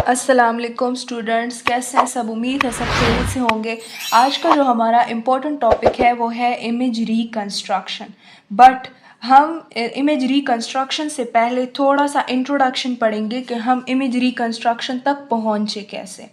अस्सलाम वालेकुम स्टूडेंट्स, कैसे हैं सब। उम्मीद है सब खैरियत से होंगे। आज का जो हमारा इम्पोर्टेंट टॉपिक है वो है इमेज रिकंस्ट्रक्शन। बट हम इमेज रिकंस्ट्रक्शन से पहले थोड़ा सा इंट्रोडक्शन पढ़ेंगे कि हम इमेज रिकंस्ट्रक्शन तक पहुँचे कैसे।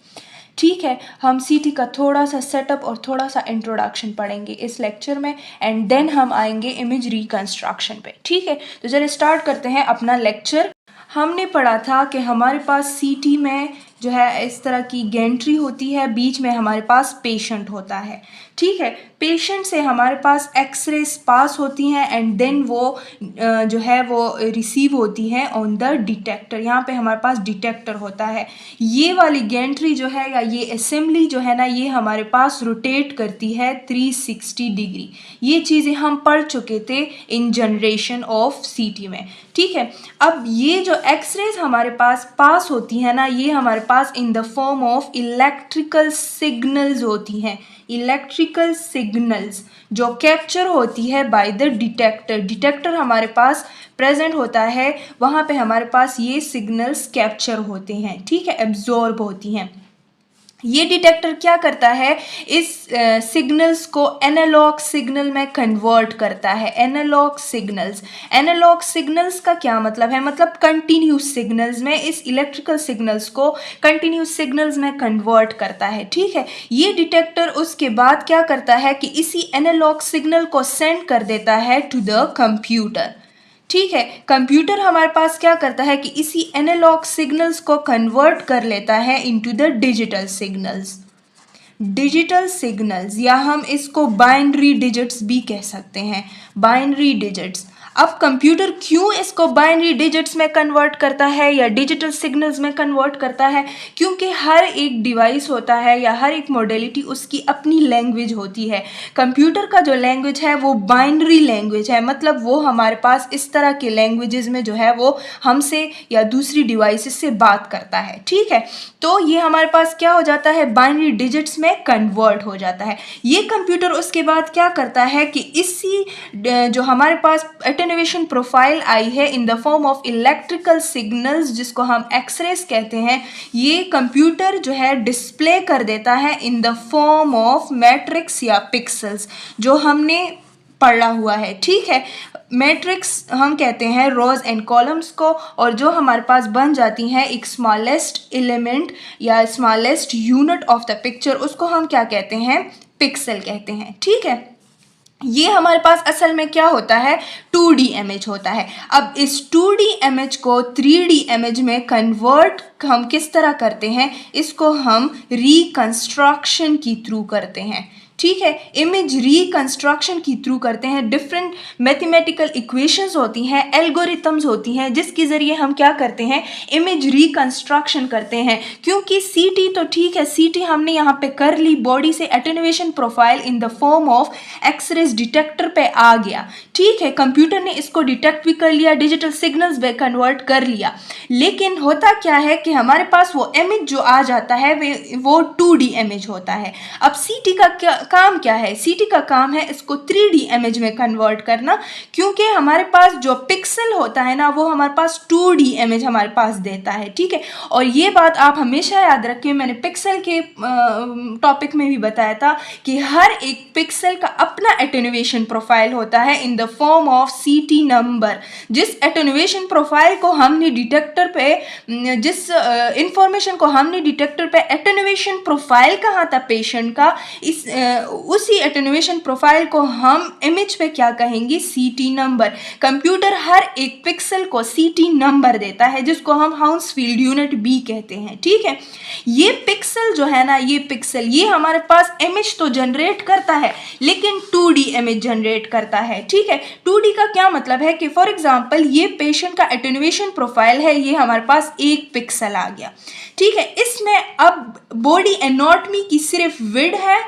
ठीक है, हम सीटी का थोड़ा सा सेटअप और थोड़ा सा इंट्रोडक्शन पढ़ेंगे इस लेक्चर में एंड देन हम आएंगे इमेज रिकंस्ट्रक्शन पे। ठीक है, तो चलिए स्टार्ट करते हैं अपना लेक्चर। हमने पढ़ा था कि हमारे पास सीटी में जो है इस तरह की गेंट्री होती है, बीच में हमारे पास पेशेंट होता है। ठीक है, पेशेंट से हमारे पास एक्सरेज पास होती हैं एंड देन वो जो है वो रिसीव होती हैं ऑन द डिटेक्टर। यहाँ पे हमारे पास डिटेक्टर होता है। ये वाली गेंट्री जो है या ये असेंबली जो है ना, ये हमारे पास रोटेट करती है 360 डिग्री। ये चीज़ें हम पढ़ चुके थे इन जनरेशन ऑफ सीटी में। ठीक है, अब ये जो एक्सरेज हमारे पास होती है ना, ये हमारे पास in the form of electrical signals होती हैं। इलेक्ट्रिकल सिग्नल्स जो कैप्चर होती है बाय द डिटेक्टर। डिटेक्टर हमारे पास प्रेजेंट होता है, वहाँ पे हमारे पास ये सिग्नल्स कैप्चर होते हैं। ठीक है, एब्जॉर्ब होती हैं। ये डिटेक्टर क्या करता है, इस सिग्नल्स को एनालॉग सिग्नल में कन्वर्ट करता है। एनालॉग सिग्नल्स का क्या मतलब है, मतलब कंटिन्यूस सिग्नल्स में इस इलेक्ट्रिकल सिग्नल्स को कंटिन्यूस सिग्नल्स में कन्वर्ट करता है। ठीक है, ये डिटेक्टर उसके बाद क्या करता है कि इसी एनालॉग सिग्नल को सेंड कर देता है टू द कंप्यूटर। ठीक है, कंप्यूटर हमारे पास क्या करता है कि इसी एनालॉग सिग्नल्स को कन्वर्ट कर लेता है into the digital signals. Digital signals या हम इसको बाइनरी डिजिट्स भी कह सकते हैं। Binary digits. अब कंप्यूटर क्यों इसको बाइनरी डिजिट्स में कन्वर्ट करता है या डिजिटल सिग्नल्स में कन्वर्ट करता है, क्योंकि हर एक डिवाइस होता है या हर एक मॉडलिटी उसकी अपनी लैंग्वेज होती है। कंप्यूटर का जो लैंग्वेज है वो बाइनरी लैंग्वेज है, मतलब वो हमारे पास इस तरह के लैंग्वेजेस में जो है वो हमसे या दूसरी डिवाइसेस से बात करता है। ठीक है, तो ये हमारे पास क्या हो जाता है, बाइनरी डिजिट्स में कन्वर्ट हो जाता है। ये कंप्यूटर उसके बाद क्या करता है कि इसी जो हमारे पास एटेन्यूएशन प्रोफाइल आई है इन the form of electrical signals, जिसको हम एक्सरेज कहते हैं, ये कंप्यूटर जो है डिस्प्ले कर देता है इन द फॉर्म ऑफ मैट्रिक्स या पिक्सल्स, जो हमने पढ़ा हुआ है। ठीक है, मैट्रिक्स हम कहते हैं रोज एंड कॉलम्स को, और जो हमारे पास बन जाती हैं एक स्मॉलेस्ट एलिमेंट या smallest unit of the picture, उसको हम क्या कहते हैं, पिक्सल कहते हैं। ठीक है, ये हमारे पास असल में क्या होता है, 2D इमेज होता है। अब इस 2D इमेज को 3D इमेज में कन्वर्ट हम किस तरह करते हैं, इसको हम रिकंस्ट्रक्शन की थ्रू करते हैं। ठीक है, इमेज रिकंस्ट्रक्शन की थ्रू करते हैं। डिफरेंट मैथमेटिकल इक्वेशंस होती हैं, एल्गोरिथम्स होती हैं, जिसके ज़रिए हम क्या करते हैं, इमेज रिकंस्ट्रक्शन करते हैं। क्योंकि सीटी तो ठीक है, सीटी हमने यहाँ पे कर ली, बॉडी से attenuation profile in the form of X rays detector पे आ गया। ठीक है, कंप्यूटर ने इसको डिटेक्ट भी कर लिया, डिजिटल सिग्नल्स में कन्वर्ट कर लिया। लेकिन होता क्या है कि हमारे पास वो इमेज जो आ जाता है वो 2D इमेज होता है। अब सीटी का काम क्या है, सीटी का काम है इसको 3D इमेज में कन्वर्ट करना, क्योंकि हमारे पास जो पिक्सल होता है ना, वो हमारे पास 2D इमेज हमारे पास देता है। ठीक है, और ये बात आप हमेशा याद रखें, मैंने पिक्सल के टॉपिक में भी बताया था कि हर एक पिक्सल का अपना एटेन्यूएशन प्रोफाइल होता है इन द फॉर्म ऑफ सीटी नंबर। जिस एटेन्यूएशन प्रोफाइल को हमने डिटेक्टर पे, जिस इंफॉर्मेशन को हमने डिटेक्टर पे एटेन्यूएशन प्रोफाइल कहा था पेशेंट का, उसी एटेन्यूएशन प्रोफाइल को हम इमेज पे क्या कहेंगे, सीटी नंबर। कंप्यूटर हर एक पिक्सल को सीटी नंबर देता है, जिसको हम हाउसफील्ड यूनिट बी कहते हैं। ठीक है, ये पिक्सल जो है ना, ये पिक्सल ये हमारे पास इमेज तो जनरेट करता है, लेकिन 2D इमेज जनरेट करता है। ठीक है, 2D का क्या मतलब है कि फॉर एग्जांपल ये पेशेंट का एटेन्यूएशन प्रोफाइल है, ये हमारे पास एक पिक्सल आ गया। ठीक है, इसमें अब बॉडी एनाटॉमी की सिर्फ विड्थ है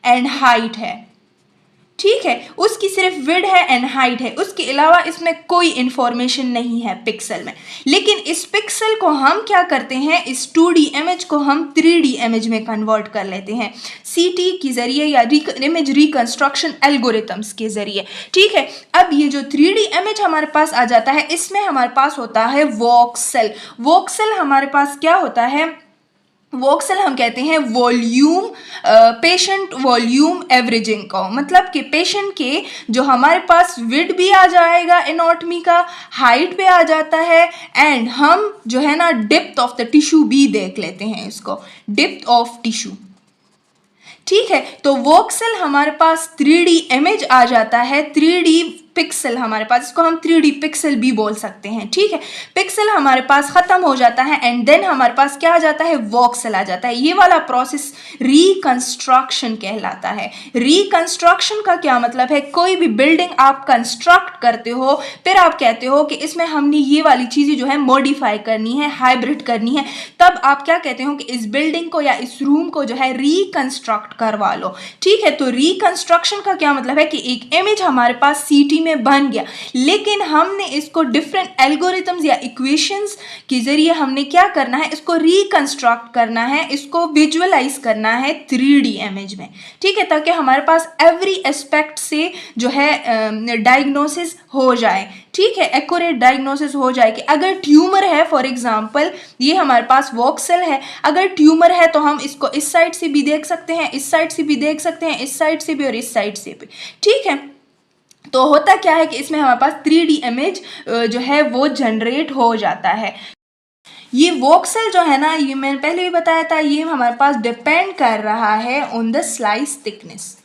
एंड हाइट है। ठीक है, उसकी सिर्फ विड्थ है एंड हाइट है, उसके अलावा इसमें कोई इंफॉर्मेशन नहीं है पिक्सल में। लेकिन इस पिक्सल को हम क्या करते हैं, इस 2D इमेज को हम 3D इमेज में कन्वर्ट कर लेते हैं सीटी के जरिए या इमेज रिकंस्ट्रक्शन एल्गोरिथम्स के जरिए। ठीक है, अब ये जो 3D इमेज हमारे पास आ जाता है, इसमें हमारे पास होता है वोक्सेल। वोक्सेल हमारे पास क्या होता है, वोक्सल हम कहते हैं वॉल्यूम, पेशेंट वॉल्यूम एवरेजिंग को, मतलब कि पेशेंट के जो हमारे पास विड भी आ जाएगा एनाटॉमी का, हाइट पे आ जाता है, एंड हम जो है ना डेप्थ ऑफ द टिश्यू भी देख लेते हैं, इसको डेप्थ ऑफ टिश्यू। ठीक है, तो वोक्सल हमारे पास 3D इमेज आ जाता है, 3D पिक्सल हमारे पास, इसको हम 3D पिक्सल भी बोल सकते हैं। ठीक है, पिक्सल हमारे पास खत्म हो जाता है एंड देन हमारे पास क्या आ जाता है, वोक्सल आ जाता है। ये वाला प्रोसेस रिकंस्ट्रक्शन कहलाता है। रिकंस्ट्रक्शन का क्या मतलब है, कोई भी बिल्डिंग आप कंस्ट्रक्ट करते हो, फिर आप कहते हो कि इसमें हमने ये वाली चीज़ें जो है मॉडिफाई करनी है, हाइब्रिड करनी है, तब आप क्या कहते हो कि इस बिल्डिंग को या इस रूम को जो है रिकंस्ट्रक्ट करवा लो। ठीक है, तो रिकंस्ट्रक्शन का क्या मतलब है कि एक इमेज हमारे पास सीटी में बन गया, लेकिन हमने इसको डिफरेंट एल्गोरिथम्स या इक्वेशंस के जरिए हमने क्या करना है, इसको रिकंस्ट्रक्ट करना है, इसको विजुअलाइज करना है 3D इमेज में। ठीक है, ताकि हमारे पास एवरी एस्पेक्ट से जो है डायग्नोसिस हो जाए। ठीक है, एक्यूरेट डायग्नोसिस हो जाए कि अगर ट्यूमर है, फॉर एग्जांपल ये हमारे पास वोक्सल है, अगर ट्यूमर है तो हम इसको इस साइड से भी देख सकते हैं, इस साइड से भी देख सकते हैं, इस साइड से भी और इस साइड से भी। ठीक है, तो होता क्या है कि इसमें हमारे पास 3D इमेज जो है वो जनरेट हो जाता है। ये वोक्सल जो है ना, ये मैंने पहले भी बताया था, ये हमारे पास डिपेंड कर रहा है ऑन द स्लाइस थिकनेस।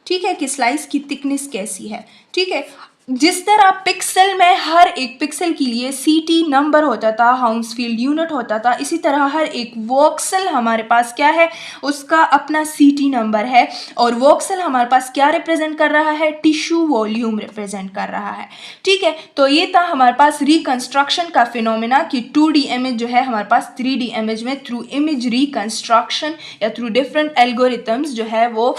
ठीक है, कि स्लाइस की थिकनेस कैसी है। ठीक है, जिस तरह पिक्सल में हर एक पिक्सल के लिए सीटी नंबर होता था, हाउंसफील्ड यूनिट होता था, इसी तरह हर एक वोक्सल हमारे पास क्या है, उसका अपना सीटी नंबर है। और वोक्सल हमारे पास क्या रिप्रेजेंट कर रहा है, टिश्यू वॉल्यूम रिप्रेजेंट कर रहा है। ठीक है, तो ये था हमारे पास रिकंस्ट्रक्शन का फिनोमेना कि 2D इमेज जो है हमारे पास 3D इमेज में थ्रू इमेज रिकंस्ट्रक्शन या थ्रू डिफरेंट एल्गोरिथम्स जो है वो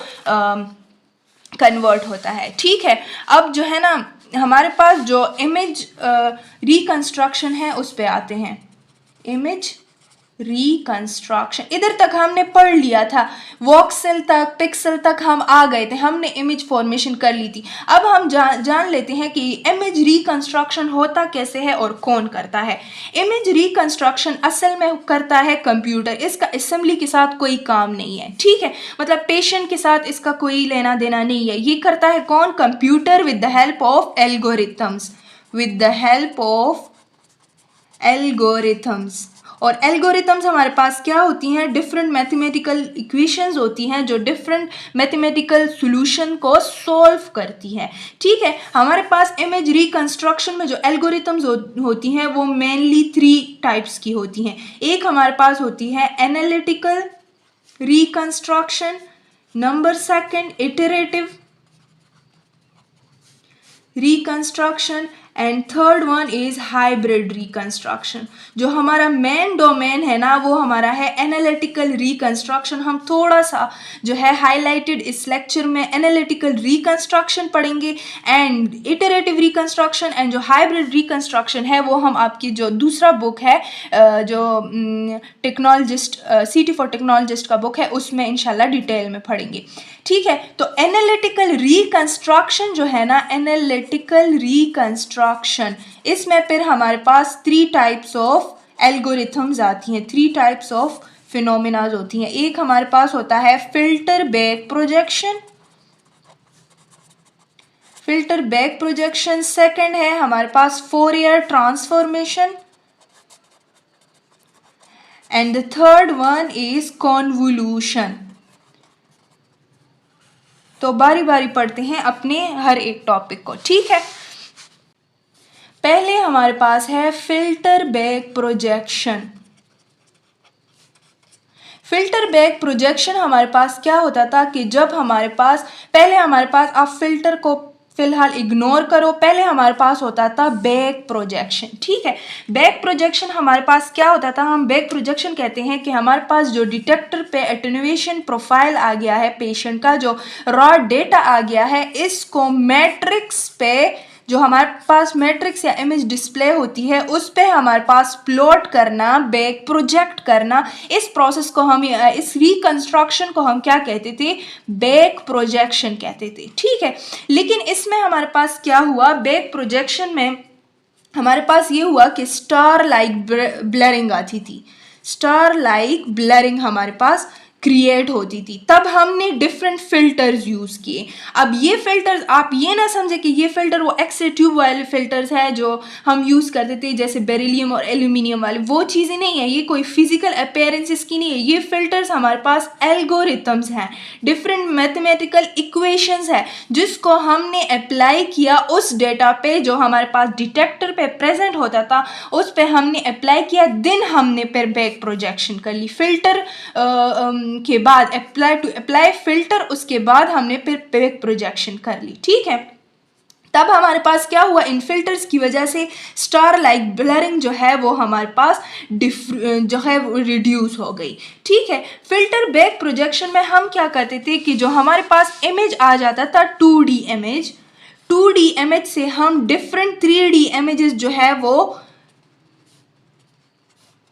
कन्वर्ट होता है। ठीक है, अब जो है ना हमारे पास जो इमेज रिकंस्ट्रक्शन है उस पे आते हैं। इमेज रिकंस्ट्रक्शन इधर तक हमने पढ़ लिया था, वोक्सल तक, पिक्सल तक हम आ गए थे, हमने इमेज फॉर्मेशन कर ली थी। अब हम जान लेते हैं कि इमेज रिकंस्ट्रक्शन होता कैसे है और कौन करता है। इमेज रिकंस्ट्रक्शन असल में करता है कंप्यूटर, इसका असेंबली के साथ कोई काम नहीं है। ठीक है, मतलब पेशेंट के साथ इसका कोई लेना देना नहीं है। ये करता है कौन, computer, with the help of algorithms, with the help of algorithms. और एल्गोरिथम्स हमारे पास क्या होती हैं, डिफरेंट मैथमेटिकल इक्वेशंस होती हैं जो डिफरेंट मैथमेटिकल सॉल्यूशन को सॉल्व करती हैं। ठीक है, हमारे पास इमेज रिकंस्ट्रक्शन में जो एल्गोरिथम्स होती हैं वो मेनली 3 टाइप्स की होती हैं। एक हमारे पास होती है analytical reconstruction, number second iterative reconstruction, and third one is hybrid reconstruction. जो हमारा मेन डोमेन है ना वो हमारा है एनालिटिकल रिकंस्ट्रक्शन। हम थोड़ा सा जो है हाईलाइटेड इस लेक्चर में एनालिटिकल रिकंस्ट्रक्शन पढ़ेंगे, एंड इटरेटिव रिकंस्ट्रक्शन एंड जो हाइब्रिड रिकंस्ट्रक्शन है वो हम आपकी जो दूसरा बुक है जो टेक्नोलॉजिस्ट सीटी फॉर टेक्नोलॉजिस्ट का बुक है उसमें इंशाल्लाह डिटेल में पढ़ेंगे। ठीक है, तो एनालिटिकल रिकंस्ट्रक्शन जो है ना, एनालिटिकल रिकंस्ट्रक्शन, इसमें फिर हमारे पास 3 टाइप्स ऑफ एल्गोरिथम्स आती हैं, 3 टाइप्स ऑफ फिनोमिनाज होती हैं। एक हमारे पास होता है filter back projection, filter back projection. Second है हमारे पास Fourier transformation, and the third one is convolution. तो बारी बारी पढ़ते हैं अपने हर एक टॉपिक को। ठीक है, पहले हमारे पास है filter back projection. Filter back projection हमारे पास क्या होता था कि जब हमारे पास पहले हमारे पास, आप फिल्टर को फिलहाल इग्नोर करो, पहले हमारे पास होता था बैक प्रोजेक्शन। ठीक है, बैक प्रोजेक्शन हमारे पास क्या होता था, हम बैक प्रोजेक्शन कहते हैं कि हमारे पास जो डिटेक्टर पे एटेन्यूएशन प्रोफाइल आ गया है, पेशेंट का जो रॉ डेटा आ गया है, इसको मैट्रिक्स पे, जो हमारे पास मैट्रिक्स या इमेज डिस्प्ले होती है उस पे हमारे पास प्लॉट करना, बैक प्रोजेक्ट करना, इस प्रोसेस को हम, इस रिकंस्ट्रक्शन को हम क्या कहते थे, बैक प्रोजेक्शन कहते थे। ठीक है, लेकिन इसमें हमारे पास क्या हुआ, बैक प्रोजेक्शन में हमारे पास ये हुआ कि स्टार लाइक ब्लरिंग आती थी, स्टार लाइक ब्लरिंग हमारे पास क्रिएट होती थी। तब हमने डिफरेंट फिल्टर्स यूज़ किए। अब ये फिल्टर्स आप ये ना समझे कि ये फिल्टर वो एक्स रे ट्यूब वाले फिल्टर्स है जो हम यूज़ करते थे, जैसे बेरिलियम और एल्यूमिनियम वाले, वो चीज़ें नहीं है। ये कोई फिजिकल अपीयरेंसेस की नहीं है। ये फिल्टर्स हमारे पास एल्गोरिथम्स हैं, डिफरेंट मैथमेटिकल इक्वेशंस है, जिसको हमने अप्लाई किया उस डेटा पे जो हमारे पास डिटेक्टर पे प्रेजेंट होता था, उस पे हमने अप्लाई किया, देन हमने फिर बैक प्रोजेक्शन कर ली। फिल्टर के बाद अप्लाई फिल्टर, उसके बाद हमने फिर बैक प्रोजेक्शन कर ली। ठीक है, तब हमारे पास क्या हुआ, इन फिल्टर्स की वजह से स्टार लाइक ब्लरिंग जो है वो हमारे पास जो है वो रिड्यूस हो गई। ठीक है, फिल्टर बैक प्रोजेक्शन में हम क्या करते थे कि जो हमारे पास इमेज आ जाता था 2D इमेज, 2D इमेज से हम डिफरेंट 3D इमेजेस जो है वो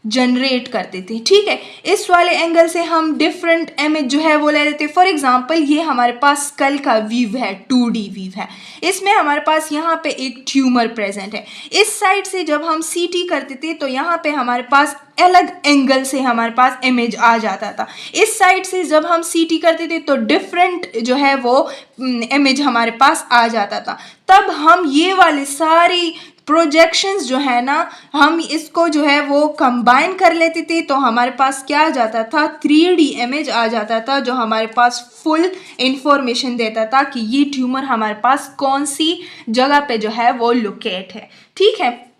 जनरेट करते थे। ठीक है, इस वाले एंगल से हम डिफरेंट इमेज जो है वो ले लेते। फॉर एग्जांपल ये हमारे पास स्कल का व्यू है, 2D व्यू है, इसमें हमारे पास यहाँ पे एक ट्यूमर प्रेजेंट है। इस साइड से जब हम सीटी करते थे तो यहाँ पे हमारे पास अलग एंगल से हमारे पास इमेज आ जाता था। इस साइड से जब हम सीटी करते थे तो डिफरेंट जो है वो इमेज हमारे पास आ जाता था। तब हम ये वाले सारी प्रोजेक्शंस जो है ना, हम इसको जो है वो कंबाइन कर लेते थे, तो हमारे पास क्या आ जाता था, 3D इमेज आ जाता था, जो हमारे पास फुल इंफॉर्मेशन देता था कि ये ट्यूमर हमारे पास कौन सी जगह पे जो है वो लोकेट है। ठीक है,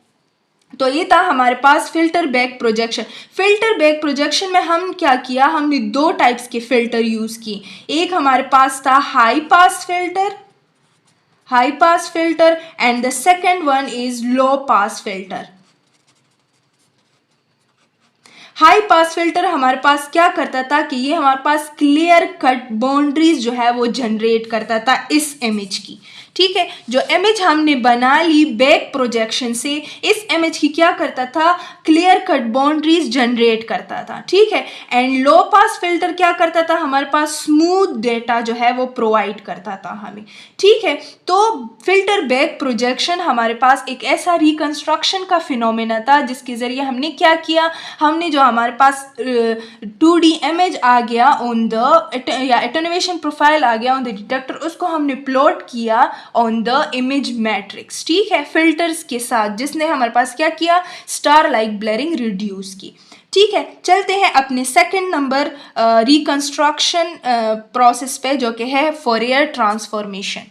तो ये था हमारे pass filter back projection. Filter back projection में हम क्या किया, हमने दो टाइप्स के फिल्टर यूज़ किए। एक हमारे पास था high pass filter and the second one is low pass filter। High pass filter हमारे पास क्या करता था कि ये हमारे पास क्लियर कट बाउंड्रीज जो है वो जनरेट करता था इस इमेज की। ठीक है, जो इमेज हमने बना ली बैक प्रोजेक्शन से, इस इमेज की क्या करता था, क्लियर कट बाउंड्रीज जनरेट करता था। ठीक है, एंड लो पास फिल्टर क्या करता था, हमारे पास स्मूथ डेटा जो है वो प्रोवाइड करता था हमें। ठीक है, तो फिल्टर बैक प्रोजेक्शन हमारे पास एक ऐसा रिकंस्ट्रक्शन का फिनोमेना था जिसके ज़रिए हमने क्या किया, हमने जो हमारे पास 2D इमेज आ गया ऑन द या एटेन्यूएशन प्रोफाइल आ गया ऑन द डिटेक्टर, उसको हमने प्लॉट किया ऑन द इमेज मैट्रिक्स। ठीक है, फिल्टर्स के साथ, जिसने हमारे पास क्या किया, स्टार लाइक ब्लरिंग रिड्यूस की। ठीक है, चलते हैं अपने सेकंड नंबर रिकंस्ट्रक्शन प्रोसेस पे, जो कि है फोरियर ट्रांसफॉर्मेशन।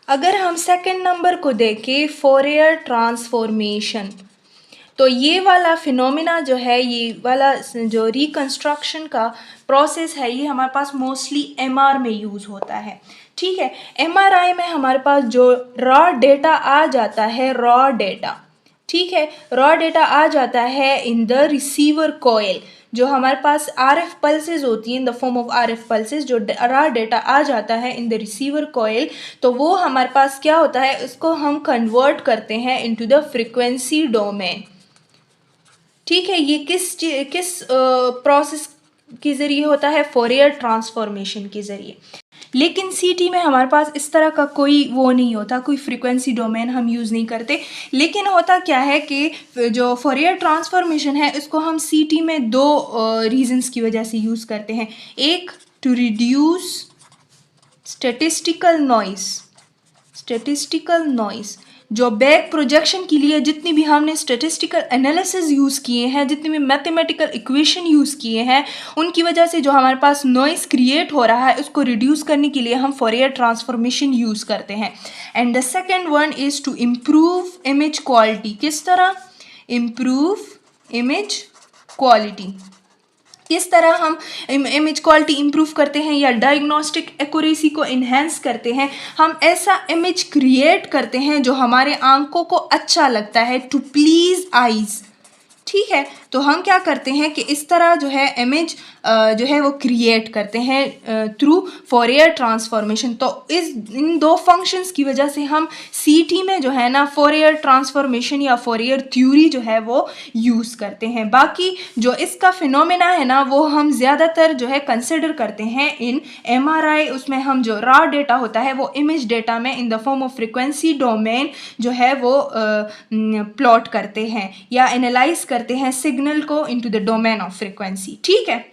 अगर हम सेकंड नंबर को देखें, फोरियर ट्रांसफॉर्मेशन, तो ये वाला फिनोमिना जो है, ये वाला जो रिकंस्ट्रक्शन का प्रोसेस है, ये हमारे पास मोस्टली MR में यूज़ होता है। ठीक है, MRI में हमारे पास जो रॉ डेटा आ जाता है, रॉ डेटा, ठीक है, रॉ डेटा आ जाता है इन द रिसीवर कॉइल। जो हमारे पास RF पल्सेस होती हैं इन the form of RF pulses, जो रॉ डेटा आ जाता है इन द रिसीवर कॉइल, तो वो हमारे पास क्या होता है, उसको हम कन्वर्ट करते हैं इनटू द फ्रीक्वेंसी डोमेन। ठीक है, ये किस प्रोसेस के ज़रिए होता है, फोरियर ट्रांसफॉर्मेशन के ज़रिए। लेकिन सीटी में हमारे पास इस तरह का कोई वो नहीं होता, कोई फ्रीक्वेंसी डोमेन हम यूज़ नहीं करते। लेकिन होता क्या है कि जो फोरियर ट्रांसफॉर्मेशन है, इसको हम सीटी में दो रीजंस की वजह से यूज़ करते हैं। एक, टू रिड्यूस स्टैटिस्टिकल नॉइस। जो बैक प्रोजेक्शन के लिए जितनी भी हमने स्टैटिस्टिकल एनालिसिस यूज़ किए हैं, जितनी भी मैथमेटिकल इक्वेशन यूज़ किए हैं, उनकी वजह से जो हमारे पास नॉइस क्रिएट हो रहा है, उसको रिड्यूस करने के लिए हम फोरियर ट्रांसफॉर्मेशन यूज़ करते हैं। And the second one is to improve image quality. किस तरह इम्प्रूव इमेज क्वालिटी, किस तरह हम इमेज क्वालिटी इम्प्रूव करते हैं या डायग्नोस्टिक एक्यूरेसी को इन्हेंस करते हैं, हम ऐसा इमेज क्रिएट करते हैं जो हमारे आंखों को अच्छा लगता है, टू प्लीज़ आइज़। ठीक है, तो हम क्या करते हैं कि इस तरह जो है इमेज जो है वो क्रिएट करते हैं थ्रू फोरियर ट्रांसफॉर्मेशन। तो इन दो फंक्शंस की वजह से हम सीटी में जो है ना फोरियर ट्रांसफॉर्मेशन या फोरियर थ्योरी जो है वो यूज़ करते हैं। बाकी जो इसका फिनोमेना है ना, वो हम ज़्यादातर जो है कंसिडर करते हैं इन MRI। उसमें हम जो रॉ डेटा होता है वो इमेज डेटा में इन the form of frequency domain जो है वो प्लॉट करते हैं या एनालाइज करते हैं सिग्नल को into the domain of frequency. ठीक है,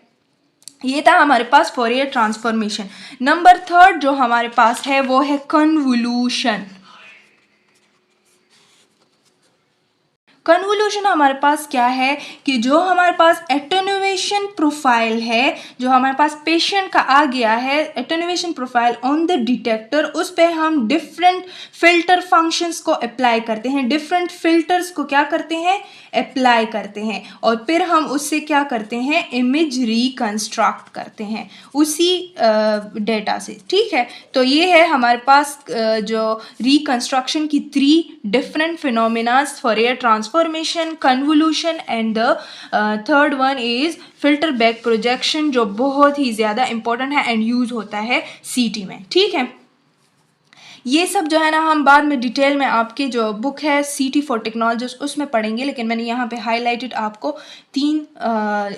ये था हमारे पास फोरियर ट्रांसफॉर्मेशन। नंबर थर्ड जो हमारे पास है वो है कन्वोल्यूशन। कन्वोल्यूशन हमारे पास क्या है कि जो हमारे पास एटेन्युएशन प्रोफाइल है, जो हमारे पास पेशेंट का आ गया है attenuation profile on the detector, उस पे हम डिफरेंट फिल्टर फंक्शंस को अप्लाई करते हैं, डिफरेंट फिल्टर्स को क्या करते हैं, अप्लाई करते हैं, और फिर हम उससे क्या करते हैं, इमेज रिकंस्ट्रक्ट करते हैं उसी डेटा से। ठीक है, तो ये है हमारे पास जो रिकंस्ट्रक्शन की 3 different phenomenas, Fourier transformation, convolution and the third one is filter back projection, जो बहुत ही ज़्यादा इंपॉर्टेंट है एंड यूज़ होता है सीटी में। ठीक है, ये सब जो है ना हम बाद में डिटेल में आपके जो बुक है सीटी फॉर टेक्नोलॉजिस्ट उसमें पढ़ेंगे, लेकिन मैंने यहाँ पे हाईलाइटेड आपको 3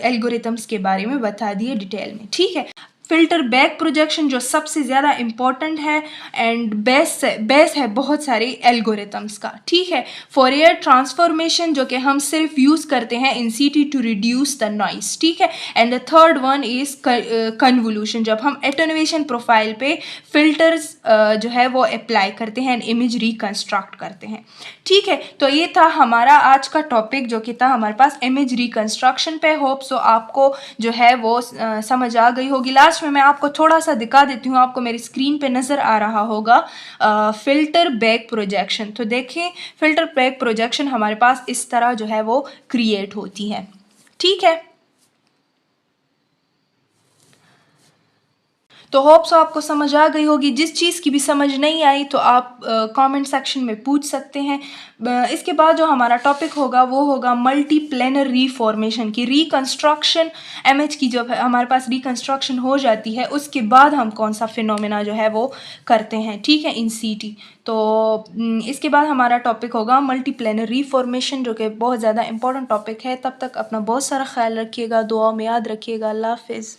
एल्गोरिथम्स के बारे में बता दिए डिटेल में। ठीक है, फिल्टर बैक प्रोजेक्शन जो सबसे ज़्यादा इम्पॉर्टेंट है एंड बेस है बहुत सारे एल्गोरिथम्स का। ठीक है, फोरियर ट्रांसफॉर्मेशन जो कि हम सिर्फ यूज़ करते हैं इन सीटी टू रिड्यूस द नॉइस। ठीक है, and the third one is convolution, जब हम एटेन्युएशन प्रोफाइल पे फिल्टर्स जो है वो अप्लाई करते हैं एंड इमेज रिकंस्ट्रक्ट करते हैं। ठीक है, तो ये था हमारा आज का टॉपिक जो कि था हमारे पास इमेज रिकंस्ट्रक्शन पे। होप सो आपको जो है वो समझ आ गई होगी। लास्ट में मैं आपको थोड़ा सा दिखा देती हूँ, आपको मेरी स्क्रीन पे नज़र आ रहा होगा फिल्टर बैक प्रोजेक्शन। तो देखिए, फिल्टर बैक प्रोजेक्शन हमारे पास इस तरह जो है वो क्रिएट होती है। ठीक है, तो होप्स आपको समझ आ गई होगी। जिस चीज़ की भी समझ नहीं आई तो आप कमेंट सेक्शन में पूछ सकते हैं। इसके बाद जो हमारा टॉपिक होगा वो होगा मल्टी प्लेनर रीफॉर्मेशन की रिकंस्ट्रक्शन। एमएच की जब हमारे पास रिकंस्ट्रक्शन हो जाती है उसके बाद हम कौन सा फिनोमेना जो है वो करते हैं। ठीक है, इन सीटी। तो इसके बाद हमारा टॉपिक होगा मल्टी प्लेनर रीफॉर्मेशन, जो कि बहुत ज़्यादा इंपॉर्टेंट टॉपिक है। तब तक अपना बहुत सारा ख्याल रखिएगा, दुआ में याद रखिएगा। अल्लाह हाफिज़।